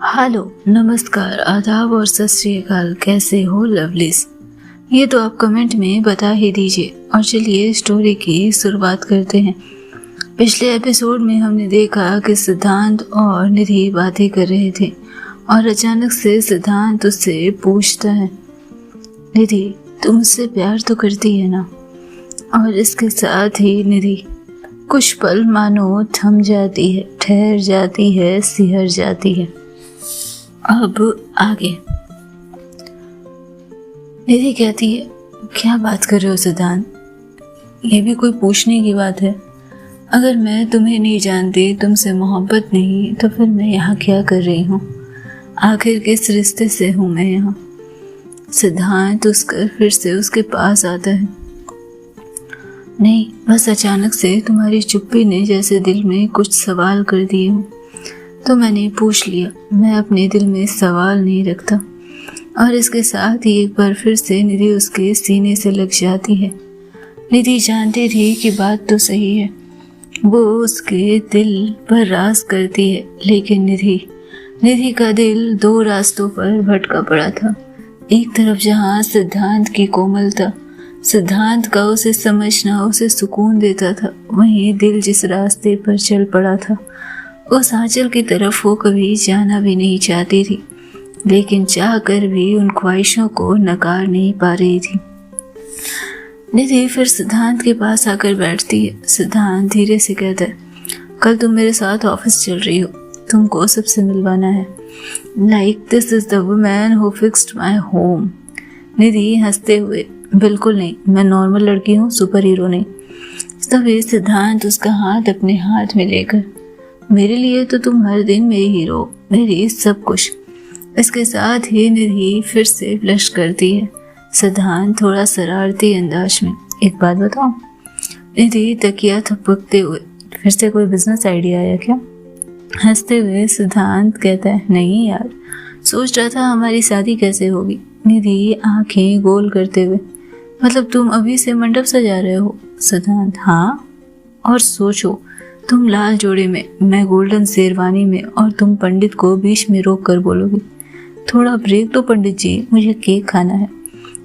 Hello, नमस्कार, आदाब और सत श्री अकाल। कैसे हो लवलीज? ये तो आप कमेंट में बता ही दीजिए। और चलिए स्टोरी की शुरुआत करते हैं। पिछले एपिसोड में हमने देखा कि सिद्धांत और निधि बातें कर रहे थे और अचानक से सिद्धांत उससे पूछता है, निधि तुम मुझसे प्यार तो करती है ना? और इसके साथ ही निधि कुछ पल मानो थम जाती है, ठहर जाती है, सिहर जाती है। अब आगे निधि कहती है, क्या बात कर रहे हो सिद्धांत? ये भी कोई पूछने की बात है? अगर मैं तुम्हें नहीं जानती, तुमसे मोहब्बत नहीं, तो फिर मैं यहाँ क्या कर रही हूँ? आखिर किस रिश्ते से हूँ मैं यहाँ? सिद्धांत फिर से उसके पास आता है। नहीं, बस अचानक से तुम्हारी चुप्पी ने जैसे दिल में कुछ सवाल कर दिए हूँ, तो मैंने पूछ लिया। मैं अपने दिल में सवाल नहीं रखता। और इसके साथ ही एक बार फिर से निधि उसके सीने से लग जाती है। निधि जानती थी कि बात तो सही है, वो उसके दिल पर राज करती है, लेकिन निधि का दिल दो रास्तों पर भटका पड़ा था। एक तरफ जहाँ सिद्धांत की कोमलता, सिद्धांत का उसे समझना उसे सुकून देता था, वहीं दिल जिस रास्ते पर चल पड़ा था उस आंचल की तरफ वो कभी जाना भी नहीं चाहती थी, लेकिन चाह कर भी उन ख्वाहिशों को नकार नहीं पा रही थी। निधि फिर सिद्धांत के पास आकर बैठती है। सिद्धांत धीरे से कहता है, कल तुम मेरे साथ ऑफिस चल रही हो, तुमको सबसे मिलवाना है। Like this is the woman who fixed my home. Nidhi हंसते हुए, बिल्कुल नहीं, मैं नॉर्मल लड़की हूँ, सुपर हीरो नहीं। तभी सिद्धांत उसका हाथ अपने हाथ में लेकर, मेरे लिए तो तुम हर दिन मेरी हीरो, मेरी सब कुछ। इसके साथ ही निधि फिर से ब्लश करती है। सिद्धांत थोड़ा शरारती अंदाज में, एक बात बताओ? निधि तकिया थपकते हुए, फिर से कोई बिजनेस आइडिया आया क्या? हंसते हुए सिद्धांत कहता है, नहीं यार, सोच रहा था हमारी शादी कैसे होगी। निधि आंखें गोल करते हुए, मतलब तुम अभी से मंडप सजा रहे हो? सिद्धांत, हाँ, और सोचो, तुम लाल जोड़े में, मैं गोल्डन शेरवानी में, और तुम पंडित को बीच में रोक कर बोलोगी, थोड़ा ब्रेक दो पंडित जी, मुझे केक खाना है।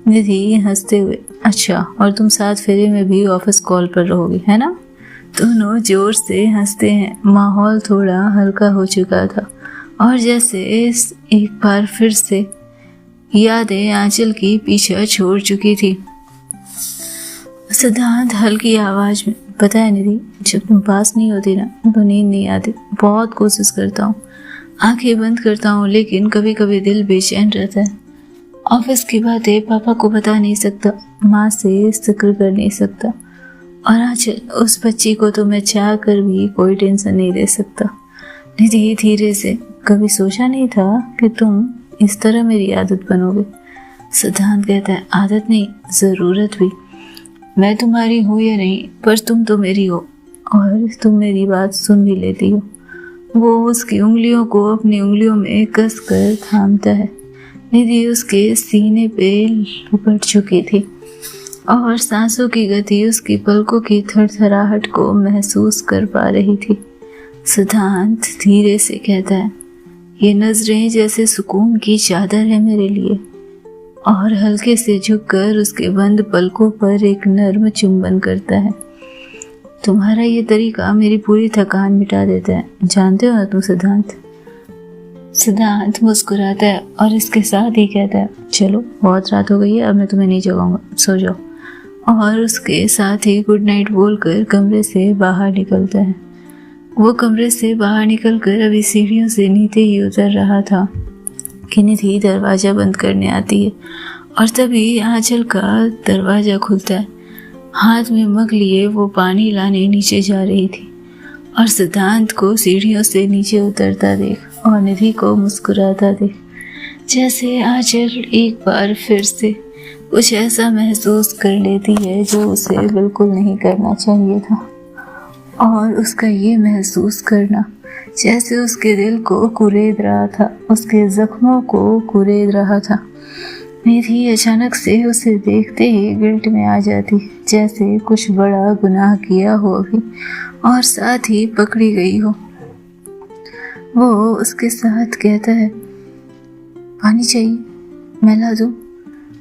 निधि हंसते हुए, अच्छा, और तुम 7 फेरे में भी ऑफिस कॉल पर रहोगी, है ना? दोनों जोर से हंसते हैं। माहौल थोड़ा हल्का हो चुका था और जैसे एक बार फिर से यादें आंचल की पीछे छोड़ चुकी थी। सिद्धांत हल्की आवाज में, पता है निधि, जब तुम पास नहीं होती ना तो नींद नहीं आती। बहुत कोशिश करता हूँ, आंखें बंद करता हूँ, लेकिन कभी कभी दिल बेचैन रहता है। ऑफिस की बातें पापा को बता नहीं सकता, माँ से जिक्र कर नहीं सकता, और आज उस बच्ची को तो मैं चाह कर भी कोई टेंशन नहीं दे सकता। निधि धीरे से, कभी सोचा नहीं था कि तुम इस तरह मेरी आदत बनोगे। सिद्धांत कहता है, आदत नहीं, ज़रूरत भी। मैं तुम्हारी हूँ या नहीं, पर तुम तो मेरी हो, और तुम मेरी बात सुन भी लेती हो। वो उसकी उंगलियों को अपनी उंगलियों में कस कर थामता है। निधि उसके सीने पे लिपट चुकी थी और सांसों की गति उसकी पलकों की थरथराहट को महसूस कर पा रही थी। सिद्धांत धीरे से कहता है, ये नजरें जैसे सुकून की चादर है मेरे लिए, और हल्के से झुककर उसके बंद पलकों पर एक नर्म चुंबन करता है। तुम्हारा ये तरीका मेरी पूरी थकान मिटा देता है, जानते हो ना तुम सिद्धांत? सिद्धांत मुस्कुराता है और इसके साथ ही कहता है, चलो बहुत रात हो गई है, अब मैं तुम्हें नहीं जगाऊंगा, सो जाओ। और उसके साथ ही गुड नाइट बोलकर कमरे से बाहर निकलता है। वो कमरे से बाहर निकलकर अभी सीढ़ियों से नीचे ही उतर रहा था कि निधि दरवाजा बंद करने आती है, और तभी आंचल का दरवाजा खुलता है। हाथ में मग लिए वो पानी लाने नीचे जा रही थी, और सिद्धांत को सीढ़ियों से नीचे उतरता देख और निधि को मुस्कुराता देख, जैसे आंचल एक बार फिर से कुछ ऐसा महसूस कर लेती है जो उसे बिल्कुल नहीं करना चाहिए था। और उसका ये महसूस करना जैसे उसके दिल को कुरेद रहा था, उसके जख्मों को कुरेद रहा था। निधि अचानक से उसे देखते ही गिल्ट में आ जाती, जैसे कुछ बड़ा गुनाह किया हो अभी और साथ ही पकड़ी गई हो। वो उसके साथ कहता है, पानी चाहिए, मैं ला दूँ।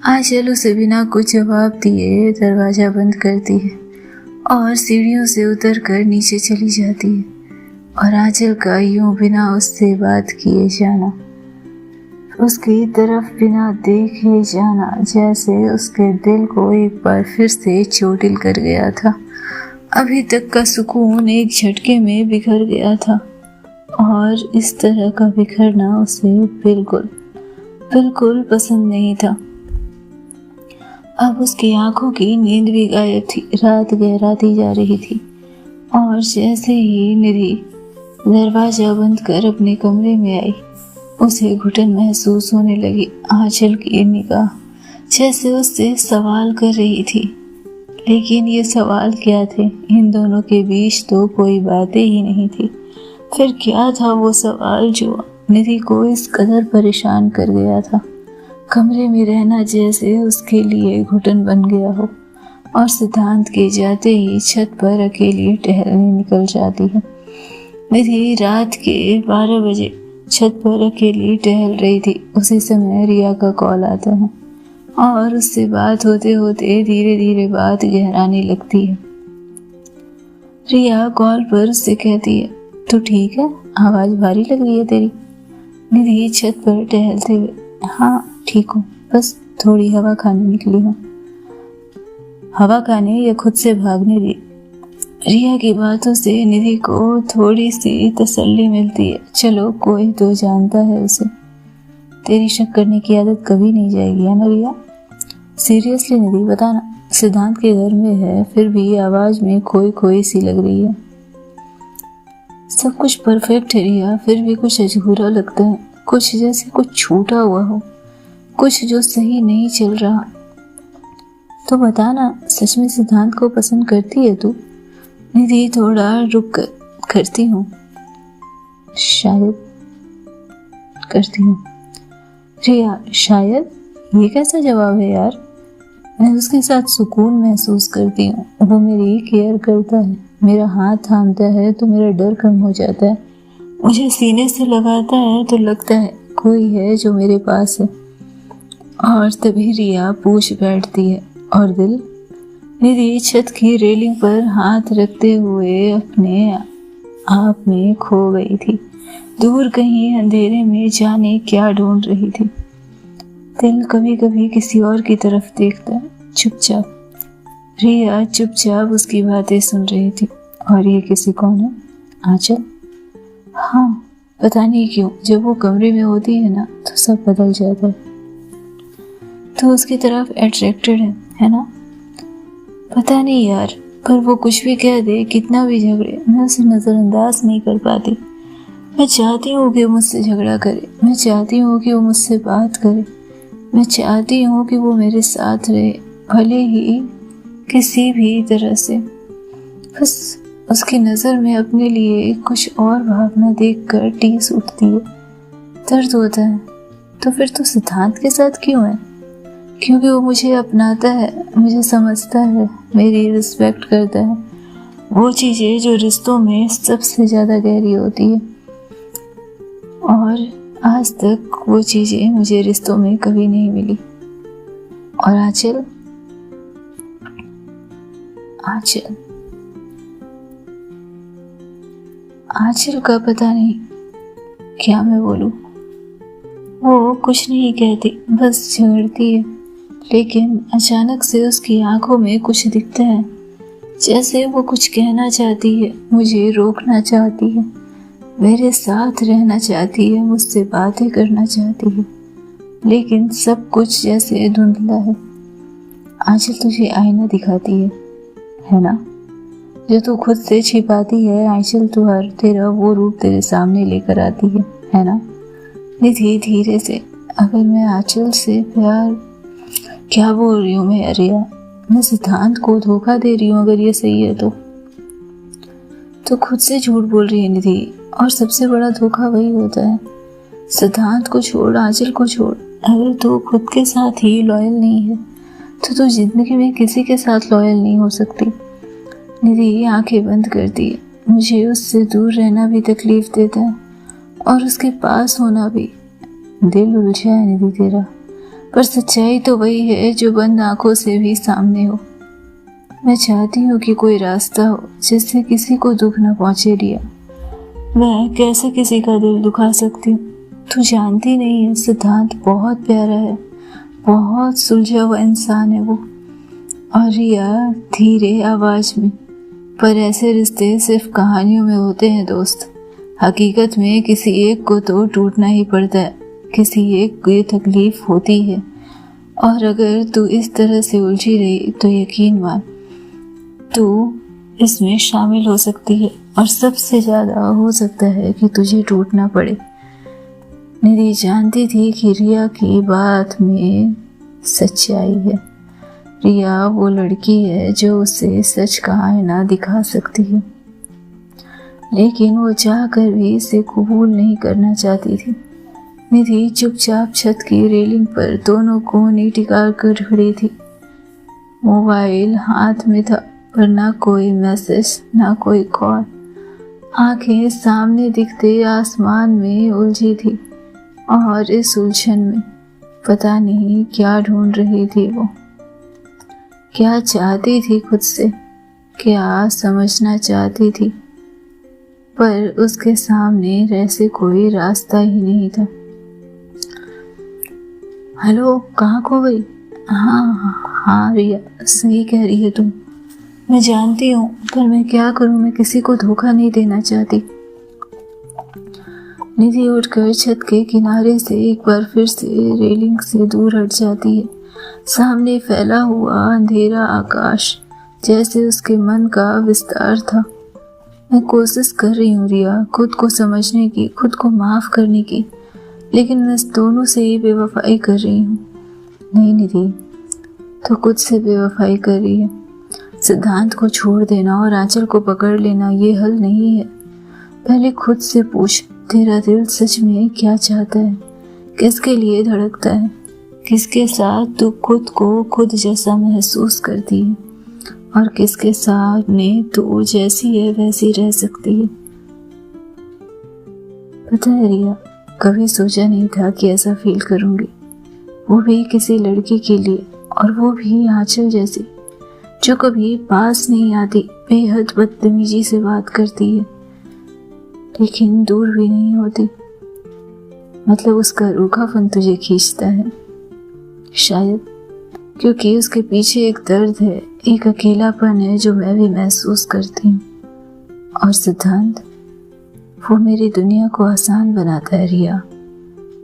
आंचल उसे बिना कुछ जवाब दिए दरवाज़ा बंद करती है और सीढ़ियों से उतरकर नीचे चली जाती है। और आंचल का यूं बिना उससे बात किए जाना, उसकी तरफ बिना देखे जाना, जैसे उसके दिल को एक बार फिर से चोटिल कर गया था। अभी तक का सुकून एक झटके में बिखर गया था और इस तरह का बिखरना उसे बिल्कुल बिल्कुल पसंद नहीं था। अब उसकी आंखों की नींद भी गायब थी। रात गहराती जा रही थी और जैसे ही निधि दरवाजा बंद कर अपने कमरे में आई, उसे घुटन महसूस होने लगी। आंचल की निगाह जैसे उससे सवाल कर रही थी, लेकिन ये सवाल क्या थे? इन दोनों के बीच तो कोई बातें ही नहीं थी। फिर क्या था वो सवाल जो निधि को इस कदर परेशान कर गया था? कमरे में रहना जैसे उसके लिए घुटन बन गया हो और सिद्धांत के जाते ही छत पर अकेली टहलने निकल जाती है। निधि रात के 12 बजे छत पर अकेली टहल रही थी। उसी समय रिया का कॉल आता है और उससे बात होते होते धीरे धीरे बात गहराने लगती है। रिया कॉल पर उससे कहती है, तू ठीक है? आवाज़ भारी लग रही है तेरी। निधि छत पर टहलते हुए, हाँ ठीक हूँ, बस थोड़ी हवा खाने निकली हूँ। हवा खाने या खुद से भागने दी? रिया की बातों से निधि को थोड़ी सी तसल्ली मिलती है। चलो कोई तो जानता है उसे। तेरी शक करने की आदत कभी नहीं जाएगी, है ना रिया? सीरियसली निधि बताना, सिद्धांत के घर में है, फिर भी आवाज में खोई खोई सी लग रही है। सब कुछ परफेक्ट है रिया, फिर भी कुछ अधूरा लगता है, कुछ जैसे कुछ छूटा हुआ हो, कुछ जो सही नहीं चल रहा। तो बताना, सच में सिद्धांत को पसंद करती है तू? निधि थोड़ा रुक कर, करती हूँ, शायद करती हूँ। रिया, शायद? ये कैसा जवाब है यार? मैं उसके साथ सुकून महसूस करती हूँ, वो मेरी केयर करता है, मेरा हाथ थामता है तो मेरा डर कम हो जाता है, मुझे सीने से लगाता है तो लगता है कोई है जो मेरे पास है। और तभी रिया पूछ बैठती है, और दिल? निधि छत की रेलिंग पर हाथ रखते हुए अपने आप में खो गई थी। दूर कहीं अंधेरे में जाने क्या ढूंढ रही थी। दिल कभी कभी किसी और की तरफ देखता है, चुपचाप। रिया चुपचाप उसकी बातें सुन रही थी। और ये किसी कौन है? आंचल? हाँ, पता नहीं क्यों जब वो कमरे में होती है ना तो सब बदल जाता है। तो उसकी तरफ अट्रैक्टेड है ना? पता नहीं यार, पर वो कुछ भी कह दे, कितना भी झगड़े, मैं उसे नज़रअंदाज नहीं कर पाती। मैं चाहती हूँ कि वो मुझसे झगड़ा करे, मैं चाहती हूँ कि वो मुझसे बात करे, मैं चाहती हूँ कि वो मेरे साथ रहे, भले ही किसी भी तरह से। बस उसकी नज़र में अपने लिए कुछ और भावना देखकर टीस उठती है, दर्द होता है। तो फिर तो सिद्धांत के साथ क्यों है? क्योंकि वो मुझे अपनाता है, मुझे समझता है, मेरी रिस्पेक्ट करता है, वो चीज़ें जो रिश्तों में सबसे ज़्यादा गहरी होती है। और आज तक वो चीज़ें मुझे रिश्तों में कभी नहीं मिली। और आंचल, आंचल आंचल का पता नहीं क्या मैं बोलूं। वो कुछ नहीं कहती, बस झगड़ती है, लेकिन अचानक से उसकी आंखों में कुछ दिखता है, जैसे वो कुछ कहना चाहती है, मुझे रोकना चाहती है, मेरे साथ रहना चाहती है, मुझसे बातें करना चाहती है, लेकिन सब कुछ जैसे धुंधला है। आंचल तुझे आईना दिखाती है ना? जो तू खुद से छिपाती है, आंचल तेरा वो रूप तेरे सामने लेकर आती है ना? निधि धीरे से, अगर मैं आंचल से प्यार क्या बोल रही हूँ मैं रिया? मैं सिद्धांत को धोखा दे रही हूँ अगर ये सही है तो खुद से झूठ बोल रही है निधि। और सबसे बड़ा धोखा वही होता है। सिद्धांत को छोड़, आंचल को छोड़, अगर तू खुद के साथ ही लॉयल नहीं है तो तू जिंदगी में किसी के साथ लॉयल नहीं हो सकती। निधि आंखें बंद करती है। मुझे उससे दूर रहना भी तकलीफ देता है और उसके पास होना भी। दिल उलझा है निधि तेरा, पर सच्चाई तो वही है जो बंद आंखों से भी सामने हो। मैं चाहती हूँ कि कोई रास्ता हो जिससे किसी को दुख न पहुंचे रिया। मैं कैसे किसी का दिल दुखा सकती हूँ? तू जानती नहीं है, सिद्धांत बहुत प्यारा है, बहुत सुलझा हुआ इंसान है वो। और रिया धीरे आवाज में, पर ऐसे रिश्ते सिर्फ कहानियों में होते हैं दोस्त। हकीकत में किसी एक को तो टूटना ही पड़ता है, किसी एक को ये तकलीफ होती है। और अगर तू इस तरह से उलझी रही तो यकीन मान, तू इसमें शामिल हो सकती है, और सबसे ज्यादा हो सकता है कि तुझे टूटना पड़े। निधि जानती थी कि रिया की बात में सच्चाई है। रिया वो लड़की है जो उसे सच का आईना दिखा सकती है, लेकिन वो चाहकर भी इसे कबूल नहीं करना चाहती थी। निधि चुपचाप छत की रेलिंग पर दोनों कोहनी टिका कर खड़ी थी। मोबाइल हाथ में था, पर ना कोई मैसेज, ना कोई कॉल। आंखें सामने दिखते आसमान में उलझी थी, और इस उलझन में पता नहीं क्या ढूंढ रही थी वो। क्या चाहती थी खुद से, क्या समझना चाहती थी, पर उसके सामने ऐसे कोई रास्ता ही नहीं था। हेलो, कहाँ खो गई? हाँ रिया, सही कह रही है तुम। मैं जानती हूँ, पर मैं क्या करूँ, मैं किसी को धोखा नहीं देना चाहती। निधि उठकर छत के किनारे से एक बार फिर से रेलिंग से दूर हट जाती है। सामने फैला हुआ अंधेरा आकाश जैसे उसके मन का विस्तार था। मैं कोशिश कर रही हूँ रिया, खुद को समझने की, खुद को माफ करने की, लेकिन मैं दोनों से ही बेवफाई कर रही हूँ। नहीं निधि, तो खुद से बेवफाई कर रही है। सिद्धांत को छोड़ देना और आंचल को पकड़ लेना ये हल नहीं है। पहले खुद से पूछ, तेरा दिल सच में क्या चाहता है? किसके लिए धड़कता है? किसके साथ तू खुद को खुद जैसा महसूस करती है, और किसके साथ में तू जैसी है वैसी रह सकती है? पता है रिया, कभी सोचा नहीं था कि ऐसा फील करूंगी, वो भी किसी लड़की के लिए, और वो भी आंचल जैसी, जो कभी पास नहीं आती, बेहद बदतमीजी से बात करती है, लेकिन दूर भी नहीं होती। मतलब उसका रूखापन तुझे खींचता है, शायद क्योंकि उसके पीछे एक दर्द है, एक अकेलापन है जो मैं भी महसूस करती हूँ। और सिद्धांत, वो मेरी दुनिया को आसान बनाता है रिया,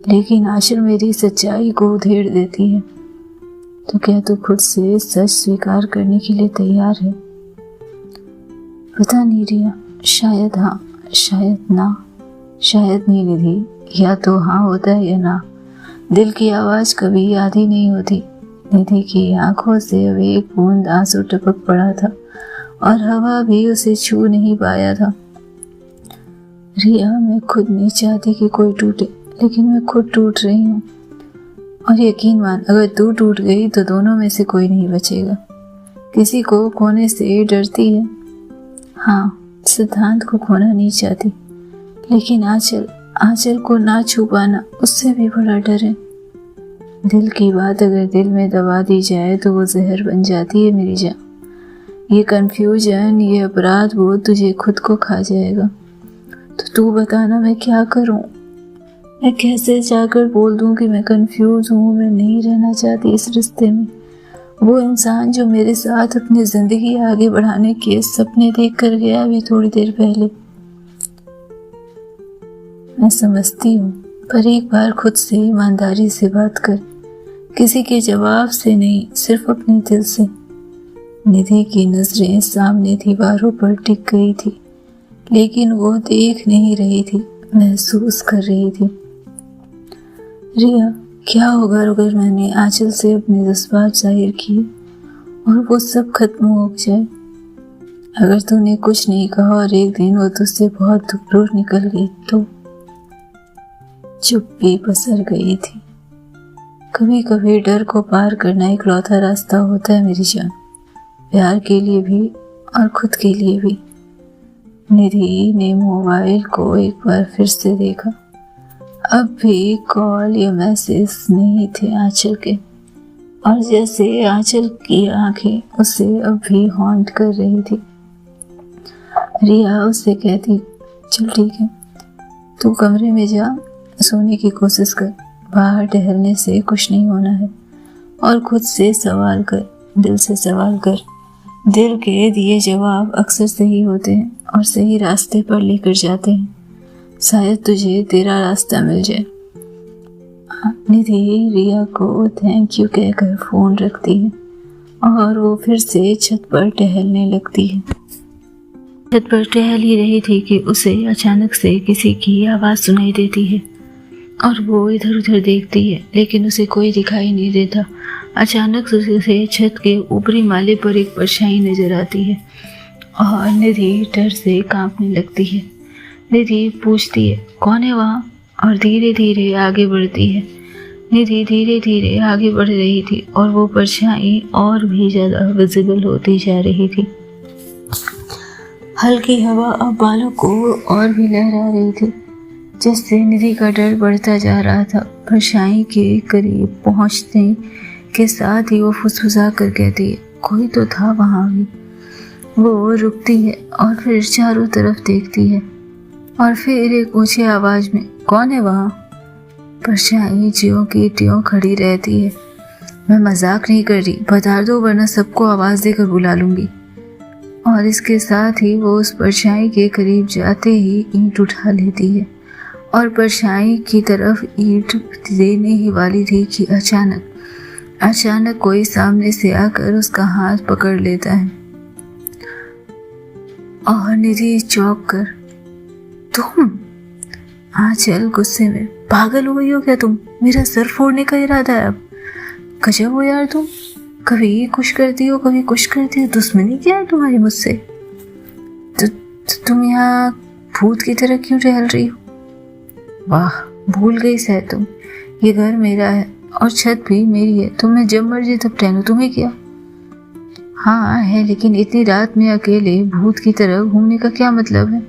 लेकिन आखिर मेरी सच्चाई को उधेड़ देती है। तो क्या तू खुद से सच स्वीकार करने के लिए तैयार है? पता नहीं रिया, शायद हाँ, शायद ना, शायद नहीं निधि, या तो हाँ होता है या ना। दिल की आवाज कभी आधी नहीं होती। निधि की आंखों से अब एक बूंद आंसू टपक पड़ा था, और हवा भी उसे छू नहीं पाया था। रिया, मैं खुद नहीं चाहती कि कोई टूटे, लेकिन मैं खुद टूट रही हूँ। और यकीन मान, अगर तू टूट गई तो दोनों में से कोई नहीं बचेगा। किसी को खोने से डरती है। हाँ, सिद्धांत को खोना नहीं चाहती, लेकिन आंचल को ना छू पाना उससे भी बड़ा डर है। दिल की बात अगर दिल में दबा दी जाए तो वो जहर बन जाती है मेरी जान। ये कंफ्यूजन, ये अपराध बोध तुझे खुद को खा जाएगा। तो तू बताना, मैं क्या करूं? मैं कैसे जाकर बोल दूं कि मैं कंफ्यूज हूँ, मैं नहीं रहना चाहती इस रिश्ते में। वो इंसान जो मेरे साथ अपनी जिंदगी आगे बढ़ाने के सपने देख कर गया अभी थोड़ी देर पहले। मैं समझती हूँ, पर एक बार खुद से ईमानदारी से बात कर, किसी के जवाब से नहीं, सिर्फ अपने दिल से। निधि की नजरें सामने दीवारों पर टिक गई थी, लेकिन वो देख नहीं रही थी, महसूस कर रही थी। रिया, क्या होगा अगर मैंने आंचल से अपने जज्बात जाहिर किए और वो सब खत्म हो जाए? अगर तूने कुछ नहीं कहा और एक दिन वो तुझसे बहुत दूर निकल गई तो? चुप्पी पसर गई थी। कभी कभी डर को पार करना इकलौता रास्ता होता है मेरी जान, प्यार के लिए भी और खुद के लिए भी। निधि ने मोबाइल को एक बार फिर से देखा। अब भी कॉल या मैसेज नहीं थे आंचल के, और जैसे आंचल की आंखें उसे अब भी हॉन्ट कर रही थी। रिया उससे कहती, चल ठीक है, तू कमरे में जा, सोने की कोशिश कर, बाहर टहलने से कुछ नहीं होना है, और खुद से सवाल कर, दिल से सवाल कर। दिल के दिए जवाब अक्सर सही होते हैं और सही रास्ते पर लेकर जाते हैं। शायद तुझे तेरा रास्ता मिल जाए। निधि रिया को थैंक यू कहकर फोन रखती है और वो फिर से छत पर टहलने लगती है। छत पर टहल ही रही थी कि उसे अचानक से किसी की आवाज़ सुनाई देती है और वो इधर उधर देखती है, लेकिन उसे कोई दिखाई नहीं देता। अचानक से छत के ऊपरी माले पर एक परछाई नजर आती है और निधि डर से कांपने लगती है। निधि पूछती है, कौन है वहाँ? और धीरे धीरे आगे बढ़ती है। निधि धीरे धीरे आगे बढ़ रही थी और वो परछाई और भी ज़्यादा विजिबल होती जा रही थी। हल्की हवा अब बालों को और भी लहरा रही थी, जिससे निधि का डर बढ़ता जा रहा था। परछाई के करीब पहुंचने के साथ ही वो फुसफुसा कर कहती है, कोई तो था वहाँ भी। वो रुकती है और फिर चारों तरफ देखती है और फिर एक ऊंची आवाज में, कौन है वहाँ? परछाई ज्यों की त्यों खड़ी रहती है। मैं मजाक नहीं कर रही, बता दो वरना सबको आवाज देकर बुला लूंगी। और इसके साथ ही वो उस परछाई के करीब जाते ही ईंट उठा लेती है और परछाई की तरफ ईंट देने ही वाली थी कि अचानक कोई सामने से आकर उसका हाथ पकड़ लेता है और निधि चौंक कर, तुम? आंचल गुस्से में, पागल हो गई हो क्या तुम? मेरा सर फोड़ने का इरादा है अब? गजब हो यार तुम, कभी कुछ करती हो कभी कुछ करती हो, दुश्मनी क्या है तुम्हारी मुझसे? तुम यहाँ भूत की तरह क्यों टहल रही हो? वाह, भूल गई शायद तुम, ये घर मेरा है और छत भी मेरी है, तो मैं जब मर्जी तब टहलूं, तुम्हें क्या? हाँ है, लेकिन इतनी रात में अकेले भूत की तरह घूमने का क्या मतलब है?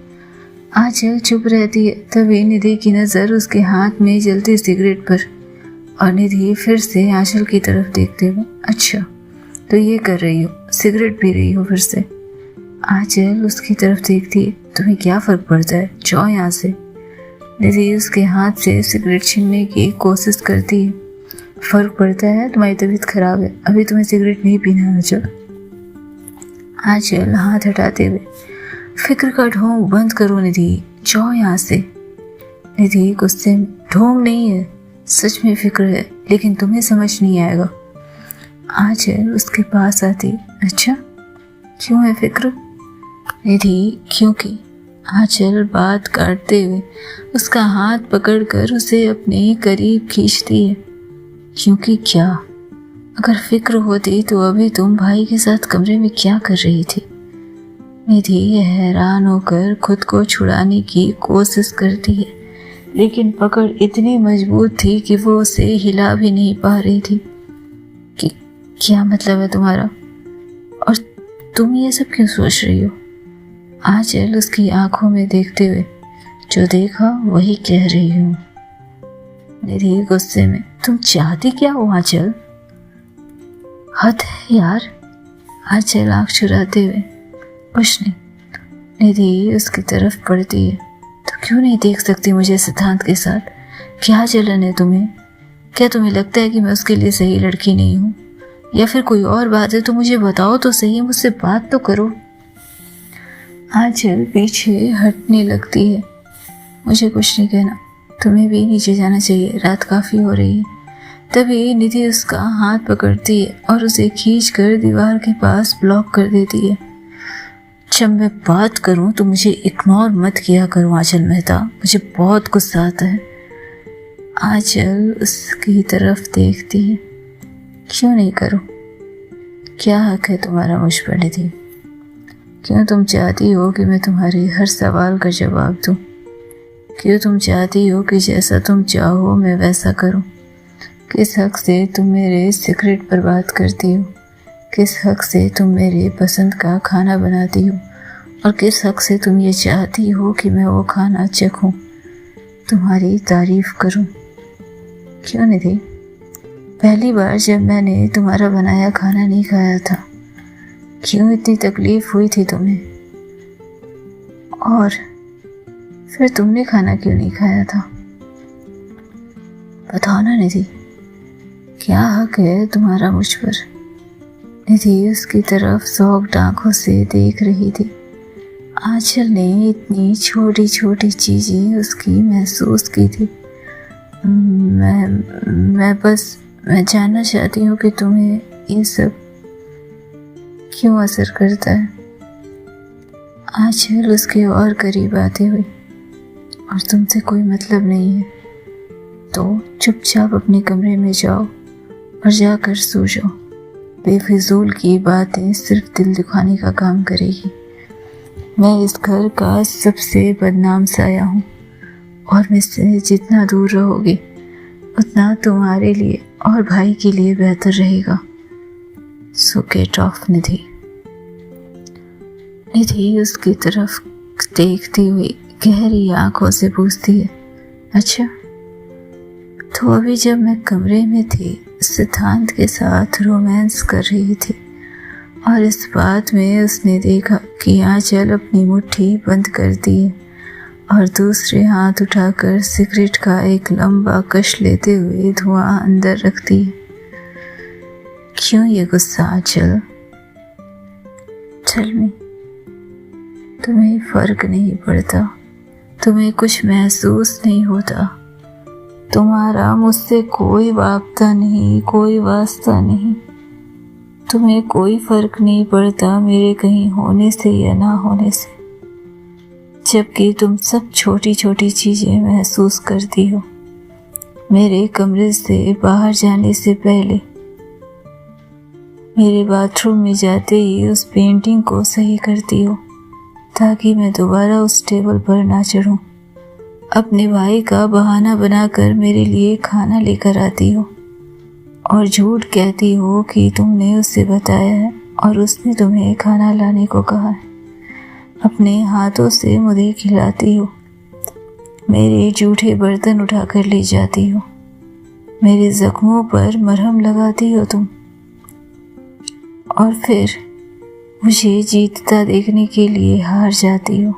आंचल चुप रहती है। तभी निधि की नज़र उसके हाथ में जलती सिगरेट पर, और निधि फिर से आंचल की तरफ देखते हुए, अच्छा तो ये कर रही हो, सिगरेट पी रही हो फिर से? आंचल उसकी तरफ देखती है, तुम्हें क्या फ़र्क पड़ता है, जाओ यहाँ से। निधि उसके हाथ से सिगरेट छीनने की कोशिश करती है। फ़र्क पड़ता है, तुम्हारी तबीयत खराब है, अभी तुम्हें सिगरेट नहीं पीना आंचल। आंचल हाथ हटाते हुए, फिक्र का ढोंग बंद करो निधि, जाओ यहाँ से। निधि गुस्से में, ढोंग नहीं है, सच में फिक्र है, लेकिन तुम्हें समझ नहीं आएगा। आंचल उसके पास आती, अच्छा क्यों है फिक्र? निधि, क्योंकि। आंचल बात काटते हुए उसका हाथ पकड़कर उसे अपने करीब खींचती है। क्योंकि क्या? अगर फिक्र होती तो अभी तुम भाई के साथ कमरे में क्या कर रही थी? निधि हैरान होकर खुद को छुड़ाने की कोशिश करती है, लेकिन पकड़ इतनी मजबूत थी कि वो उसे हिला भी नहीं पा रही थी। कि क्या मतलब है तुम्हारा? और तुम ये सब क्यों सोच रही हो? आंचल उसकी आंखों में देखते हुए, जो देखा वही कह रही हूँ। निधि गुस्से में, तुम चाहती क्या हो आंचल? हद है यार। आंचल आँख चुराते हुए, कुछ नहीं। निधि उसकी तरफ पड़ती है, तो क्यों नहीं देख सकती मुझे सिद्धांत के साथ? क्या जलन है तुम्हें? क्या तुम्हें लगता है कि मैं उसके लिए सही लड़की नहीं हूँ, या फिर कोई और बात है? तो मुझे बताओ तो सही, मुझसे बात तो करो। आंचल पीछे हटने लगती है, मुझे कुछ नहीं कहना, तुम्हें भी नीचे जाना चाहिए, रात काफ़ी हो रही है। तभी निधि उसका हाथ पकड़ती है और उसे खींचकर दीवार के पास ब्लॉक कर देती है। जब मैं बात करूं तो मुझे इग्नोर मत किया करो आंचल मेहता, मुझे बहुत गुस्सा आता है। आंचल उसकी तरफ देखती है, क्यों नहीं करो? क्या हक है तुम्हारा मुझ पर निधि? क्यों तुम चाहती हो कि मैं तुम्हारे हर सवाल का जवाब दूं? क्यों तुम चाहती हो कि जैसा तुम चाहो मैं वैसा करूं? किस हक से तुम मेरे सिगरेट पर बात करती हो? किस हक से तुम मेरे पसंद का खाना बनाती हो? और किस हक से तुम ये चाहती हो कि मैं वो खाना चखूं? तुम्हारी तारीफ करूं। क्यों निधि, पहली बार जब मैंने तुम्हारा बनाया खाना नहीं खाया था, क्यों इतनी तकलीफ हुई थी तुम्हें? और फिर तुमने खाना क्यों नहीं खाया था? बताओ ना निधि, क्या हक है तुम्हारा मुझ पर? निधि उसकी तरफ सौख्त आंखों से देख रही थी। आंचल ने इतनी छोटी छोटी चीजें उसकी महसूस की थी। मैं जानना चाहती हूँ कि तुम्हें ये सब क्यों असर करता है। आंचल उसके और करीब आती हुई, और तुमसे कोई मतलब नहीं है तो चुपचाप अपने कमरे में जाओ और जाकर सो जाओ। बेफिजूल की बातें सिर्फ दिल दुखाने का काम करेगी। मैं इस घर का सबसे बदनाम साया हूँ, और मुझसे जितना दूर रहोगे उतना तुम्हारे लिए और भाई के लिए बेहतर रहेगा। सो गेट ऑफ निधि। निधि उसकी तरफ देखती हुई गहरी आंखों से पूछती है, अच्छा तो अभी जब मैं कमरे में थी सिद्धांत के साथ रोमांस कर रही थी, और इस बात में उसने देखा कि आंचल अपनी मुट्ठी बंद कर दी है और दूसरे हाथ उठाकर सिगरेट का एक लंबा कश लेते हुए धुआं अंदर रखती है। क्यों ये गुस्सा आंचल? टेल मी, तुम्हें फर्क नहीं पड़ता? तुम्हें कुछ महसूस नहीं होता? तुम्हारा मुझसे कोई वास्ता नहीं, कोई वास्ता नहीं। तुम्हें कोई फर्क नहीं पड़ता मेरे कहीं होने से या ना होने से, जबकि तुम सब छोटी छोटी चीजें महसूस करती हो। मेरे कमरे से बाहर जाने से पहले मेरे बाथरूम में जाते ही उस पेंटिंग को सही करती हो ताकि मैं दोबारा उस टेबल पर ना चढ़ूं। अपने भाई का बहाना बनाकर मेरे लिए खाना लेकर आती हो और झूठ कहती हो कि तुमने उससे बताया है और उसने तुम्हें खाना लाने को कहा है। अपने हाथों से मुझे खिलाती हो, मेरे जूठे बर्तन उठाकर ले जाती हो, मेरे जख्मों पर मरहम लगाती हो तुम, और फिर मुझे जीतता देखने के लिए हार जाती हो।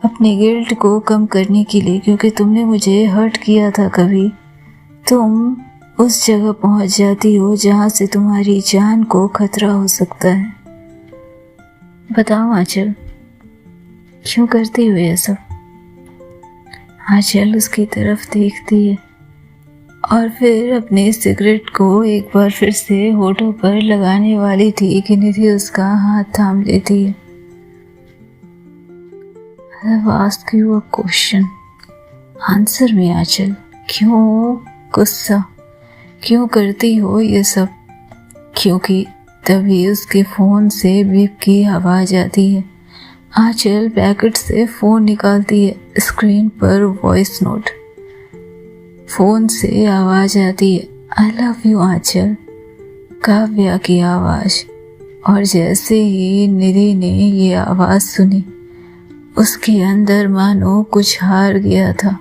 अपने गिल्ट को कम करने के लिए, क्योंकि तुमने मुझे हर्ट किया था कभी, तुम उस जगह पहुंच जाती हो जहां से तुम्हारी जान को खतरा हो सकता है। बताओ आंचल, क्यों करती हो ये सब? आंचल उसकी तरफ देखती है और फिर अपने सिगरेट को एक बार फिर से होठों पर लगाने वाली थी कि निधि उसका हाथ थाम लेती है। I've asked you a question. Answer में आंचल, क्यों गुस्सा, क्यों करती हो ये सब? क्योंकि तभी उसके फ़ोन से बीप की आवाज़ आती है। आंचल पैकेट से फ़ोन निकालती है। स्क्रीन पर वॉइस नोट। फ़ोन से आवाज़ आती है, आई लव यू आंचल, काव्या की आवाज़। और जैसे ही निधि ने ये आवाज़ सुनी, उसके अंदर मानो कुछ हार गया था,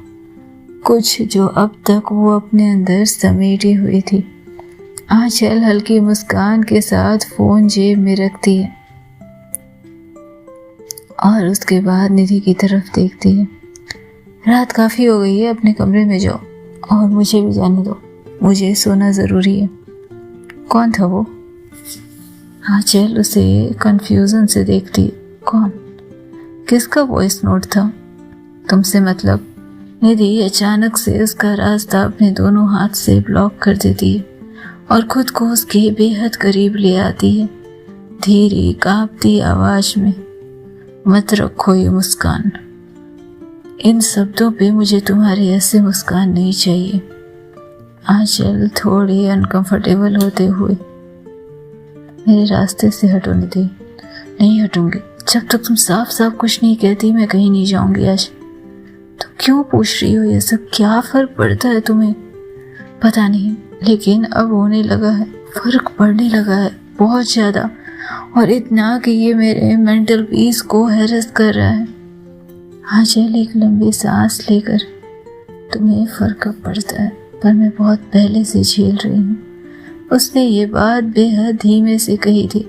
कुछ जो अब तक वो अपने अंदर समेटी हुई थी। आंचल हल्की मुस्कान के साथ फ़ोन जेब में रखती है और उसके बाद निधि की तरफ देखती है। रात काफ़ी हो गई है, अपने कमरे में जाओ और मुझे भी जाने दो, मुझे सोना ज़रूरी है। कौन था वो? आंचल उसे कंफ्यूजन से देखती है। कौन? किसका वॉइस नोट था? तुमसे मतलब? निधि अचानक से उसका रास्ता अपने दोनों हाथ से ब्लॉक कर देती है और खुद को उसके बेहद करीब ले आती है, धीरे कांपती आवाज में। मत रखो ये मुस्कान। इन शब्दों पे मुझे तुम्हारी ऐसे मुस्कान नहीं चाहिए। आंचल थोड़ी अनकंफर्टेबल होते हुए, मेरे रास्ते से हटो निधि। नहीं हटूंगी, जब तक तुम साफ साफ कुछ नहीं कहती मैं कहीं नहीं जाऊंगी आज। तो क्यों पूछ रही हो ये सब? क्या फर्क पड़ता है तुम्हें? पता नहीं, लेकिन अब होने लगा है, फर्क पड़ने लगा है बहुत ज़्यादा, और इतना कि ये मेरे मेंटल पीस को हैरेस कर रहा है। आंचल एक लंबी सांस लेकर, तुम्हें फर्क पड़ता है पर मैं बहुत पहले से झेल रही हूँ। उसने ये बात बेहद धीमे से कही थी,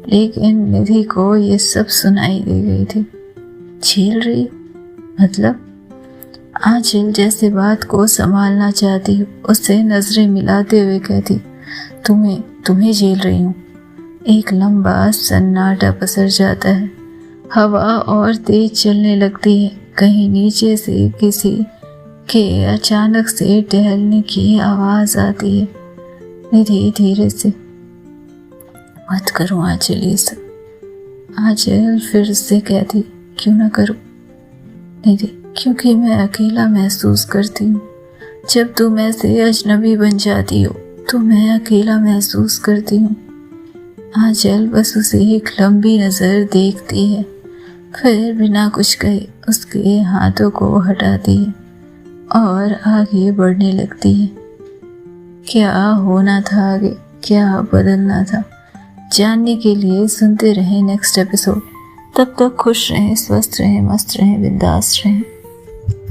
लेकिन निधि को ये सब सुनाई दे गई थी। झेल रही मतलब? आंचल जैसे बात को संभालना चाहती हो, उससे नजरें मिलाते हुए कहती, तुम्हें झेल रही हूँ। एक लंबा सन्नाटा पसर जाता है। हवा और तेज चलने लगती है। कहीं नीचे से किसी के अचानक से टहलने की आवाज आती है। निधि धीरे से, मत करो आंचल ये सब। आंचल फिर से कहती, क्यों ना करूं निधि? क्योंकि मैं अकेला महसूस करती हूँ। जब तुम ऐसे अजनबी बन जाती हो तो मैं अकेला महसूस करती हूँ। आंचल बस उसे एक लंबी नजर देखती है, फिर बिना कुछ कहे उसके हाथों को हटाती है और आगे बढ़ने लगती है। क्या होना था आगे, क्या बदलना था, जानने के लिए सुनते रहें नेक्स्ट एपिसोड। तब तक खुश रहें, स्वस्थ रहें, मस्त रहें, बिंदास रहें।